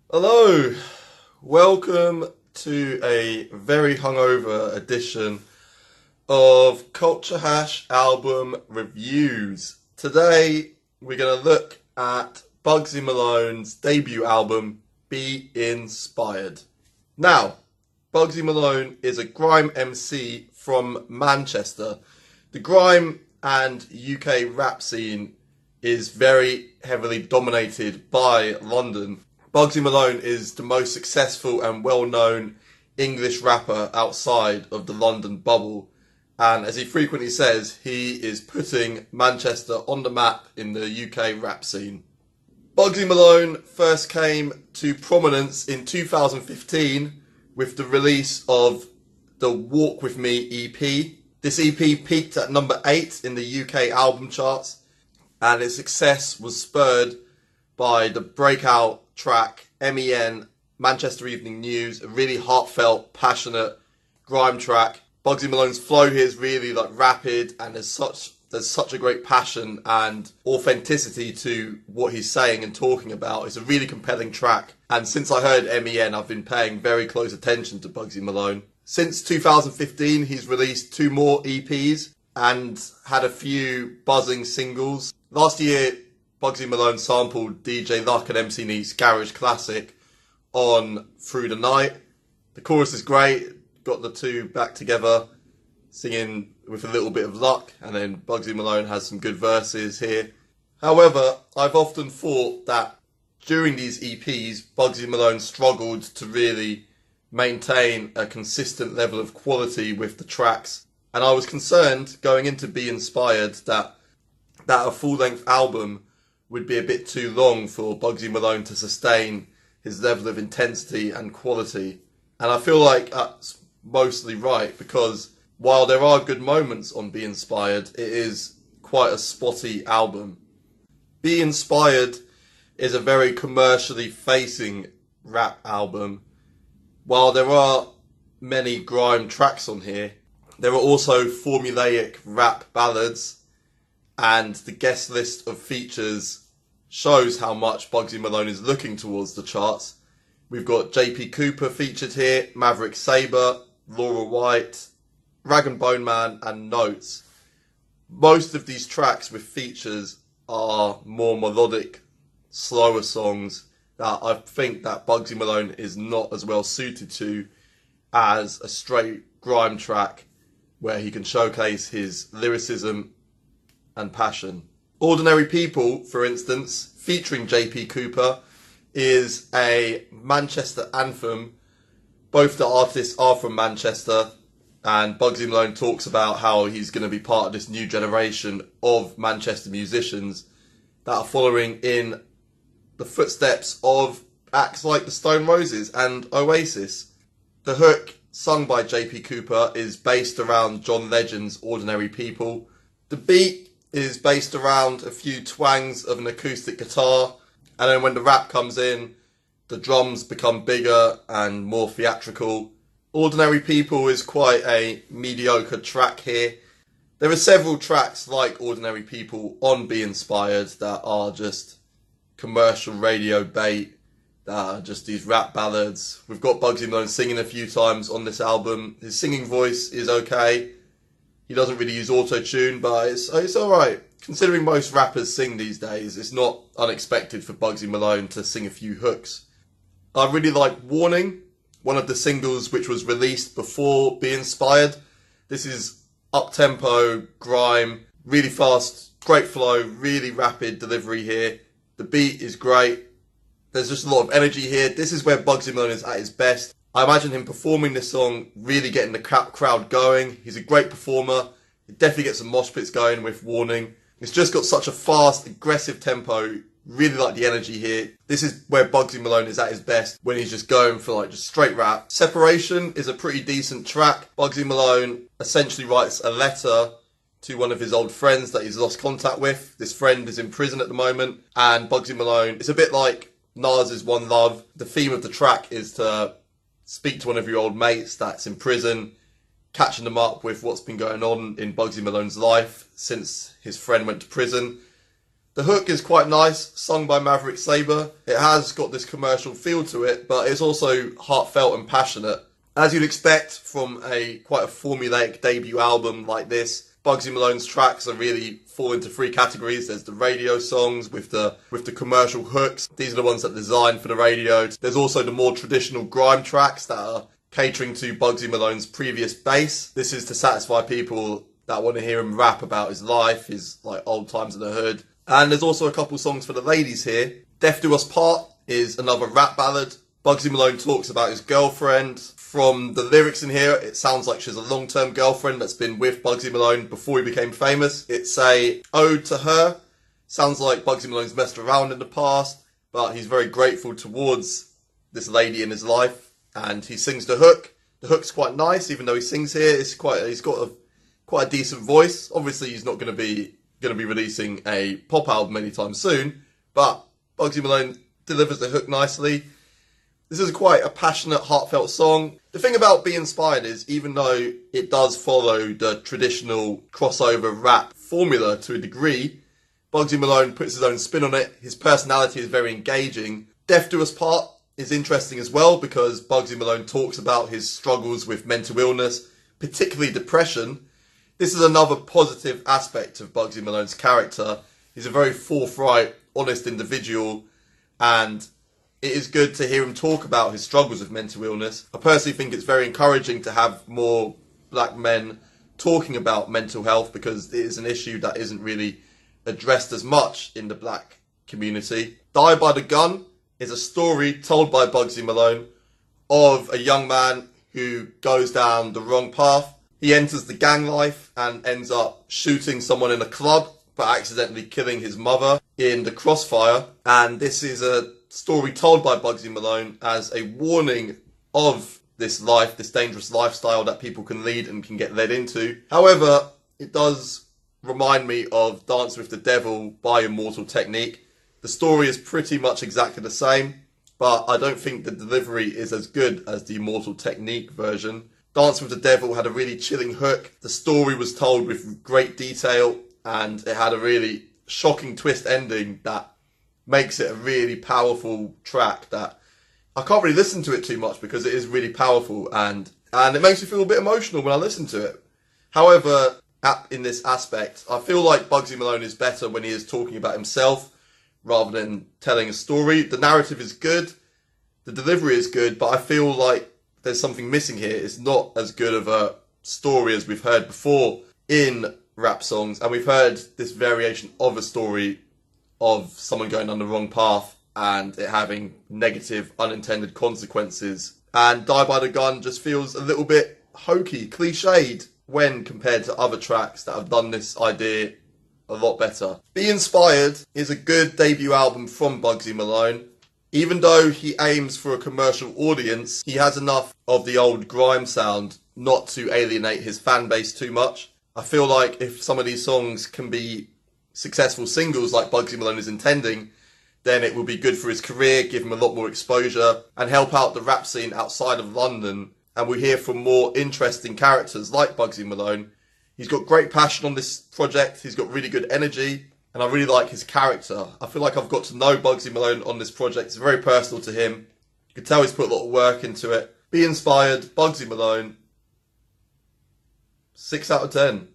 Hello, welcome to a very hungover edition of Culture Hash album reviews. Today we're going to look at Bugzy Malone's debut album, Be Inspired. Now, Bugzy Malone is a grime MC from Manchester. The grime and UK rap scene is very heavily dominated by London. Bugzy Malone is the most successful and well-known English rapper outside of the London bubble. And as he frequently says, he is putting Manchester on the map in the UK rap scene. Bugzy Malone first came to prominence in 2015 with the release of the Walk With Me EP. This EP peaked at number 8 in the UK album charts, and its success was spurred by the breakout track MEN Manchester Evening News, a really heartfelt, passionate grime track. Bugzy Malone's flow here is really rapid, and there's such a great passion and authenticity to what he's saying and talking about. It's a really compelling track, and since I heard MEN, I've been paying very close attention to Bugzy Malone. Since 2015, he's released 2 more EPs and had a few buzzing singles. Last year, Bugzy Malone sampled DJ Luck and MC Neat's Garage Classic on Through the Night. The chorus is great, got the two back together, singing with a little bit of luck, and then Bugzy Malone has some good verses here. However, I've often thought that during these EPs, Bugzy Malone struggled to really maintain a consistent level of quality with the tracks, and I was concerned going into Be Inspired that a full-length album would be a bit too long for Bugzy Malone to sustain his level of intensity and quality. And I feel like that's mostly right, because while there are good moments on Be Inspired, it is quite a spotty album. Be Inspired is a very commercially facing rap album. While there are many grime tracks on here, there are also formulaic rap ballads, and the guest list of features shows how much Bugzy Malone is looking towards the charts. We've got JP Cooper featured here, Maverick Sabre, Laura White, Rag and Bone Man, and Notes. Most of these tracks with features are more melodic, slower songs that I think that Bugzy Malone is not as well suited to as a straight grime track where he can showcase his lyricism and passion. Ordinary People, for instance, featuring JP Cooper, is a Manchester anthem. Both the artists are from Manchester, and Bugzy Malone talks about how he's going to be part of this new generation of Manchester musicians that are following in the footsteps of acts like the Stone Roses and Oasis. The hook, sung by JP Cooper, is based around John Legend's Ordinary People. The beat is based around a few twangs of an acoustic guitar, and then when the rap comes in, the drums become bigger and more theatrical. Ordinary People is quite a mediocre track here. There are several tracks like Ordinary People on Be Inspired that are just commercial radio bait, that are just these rap ballads. We've got Bugzy Malone singing a few times on this album. His singing voice is okay. He doesn't really use auto-tune, but it's alright. Considering most rappers sing these days, it's not unexpected for Bugzy Malone to sing a few hooks. I really like Warning, one of the singles which was released before Be Inspired. This is up-tempo, grime, really fast, great flow, really rapid delivery here. The beat is great. There's just a lot of energy here. This is where Bugzy Malone is at his best. I imagine him performing this song, really getting the crowd going. He's a great performer. He definitely gets some mosh pits going with Warning. It's just got such a fast, aggressive tempo. Really like the energy here. This is where Bugzy Malone is at his best, when he's just going for just straight rap. Separation is a pretty decent track. Bugzy Malone essentially writes a letter to one of his old friends that he's lost contact with. This friend is in prison at the moment, and Bugzy Malone, it's a bit like Nas's One Love. The theme of the track is to speak to one of your old mates that's in prison, catching them up with what's been going on in Bugzy Malone's life since his friend went to prison. The hook is quite nice, sung by Maverick Sabre. It has got this commercial feel to it, but it's also heartfelt and passionate. As you'd expect from quite a formulaic debut album like this, Bugzy Malone's tracks are really fall into three categories. There's the radio songs with the commercial hooks. These are the ones that are designed for the radio. There's also the more traditional grime tracks that are catering to Bugzy Malone's previous bass. This is to satisfy people that want to hear him rap about his life, his like old times in the hood. And there's also a couple songs for the ladies here. Death Do Us Part is another rap ballad. Bugzy Malone talks about his girlfriend. From the lyrics in here, it sounds like she's a long-term girlfriend that's been with Bugzy Malone before he became famous. It's a ode to her. Sounds like Bugzy Malone's messed around in the past, but he's very grateful towards this lady in his life. And he sings the hook. The hook's quite nice, even though he sings here. He's got quite a decent voice. Obviously, he's not going to be releasing a pop album anytime soon, but Bugzy Malone delivers the hook nicely. This is quite a passionate, heartfelt song. The thing about Be Inspired is, even though it does follow the traditional crossover rap formula to a degree, Bugzy Malone puts his own spin on it. His personality is very engaging. Death Do Us Part is interesting as well because Bugzy Malone talks about his struggles with mental illness, particularly depression. This is another positive aspect of Bugzy Malone's character. He's a very forthright, honest individual, and it is good to hear him talk about his struggles with mental illness. I personally think it's very encouraging to have more black men talking about mental health because it is an issue that isn't really addressed as much in the black community. Die by the Gun is a story told by Bugzy Malone of a young man who goes down the wrong path. He enters the gang life and ends up shooting someone in a club but accidentally killing his mother in the crossfire. And this is a story told by Bugzy Malone as a warning of this life, this dangerous lifestyle that people can lead and can get led into. However, it does remind me of Dance with the Devil by Immortal Technique. The story is pretty much exactly the same, but I don't think the delivery is as good as the Immortal Technique version. Dance with the Devil had a really chilling hook. The story was told with great detail and it had a really shocking twist ending that makes it a really powerful track that I can't really listen to it too much because it is really powerful and it makes me feel a bit emotional when I listen to it. However, in this aspect, I feel like Bugzy Malone is better when he is talking about himself rather than telling a story. The narrative is good, the delivery is good, but I feel like there's something missing here. It's not as good of a story as we've heard before in rap songs, and we've heard this variation of a story of someone going on the wrong path and it having negative unintended consequences. And Die by the Gun just feels a little bit hokey, cliched when compared to other tracks that have done this idea a lot better. Be Inspired is a good debut album from Bugzy Malone. Even though he aims for a commercial audience, he has enough of the old grime sound not to alienate his fan base too much. I feel like if some of these songs can be successful singles like Bugzy Malone is intending, then it will be good for his career, give him a lot more exposure, and help out the rap scene outside of London. And we hear from more interesting characters like Bugzy Malone. He's got great passion on this project, he's got really good energy, and I really like his character. I feel like I've got to know Bugzy Malone on this project. It's very personal to him. You can tell he's put a lot of work into it. Be Inspired, Bugzy Malone. 6 out of 10.